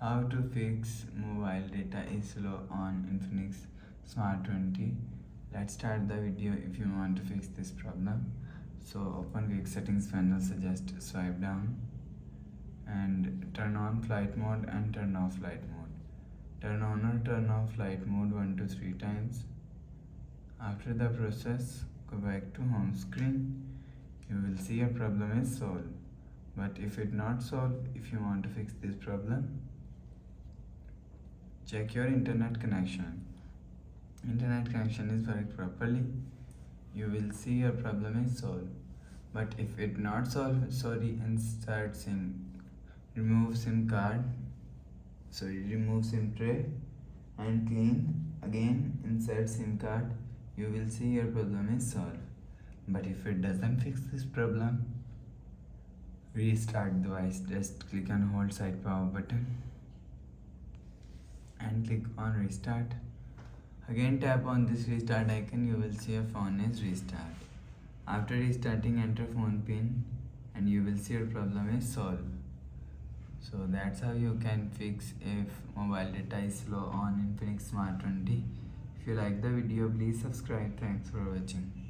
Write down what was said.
How to fix mobile data is slow on Infinix Smart 20. Let's start the video if you want to fix this problem. So open quick settings panel, so just swipe down and turn on flight mode and turn off flight mode. Turn on or turn off flight mode 1 to 3 times. After the process, go back to home screen. You will see your problem is solved. But if it not solved, if you want to fix this problem, check your internet connection. Internet connection is worked properly, you will see your problem is solved. But if it not solved, insert SIM, remove SIM card, remove SIM tray and clean. Again insert SIM card, you will see your problem is solved. But if it doesn't fix this problem, restart device. Just click on hold side power button and click on restart. Again tap on this restart icon, you will see your phone is restart. After restarting, enter phone pin and you will see your problem is solved. So that's how you can fix if mobile data is slow on Infinix Smart 20. If you like the video, please subscribe. Thanks for watching.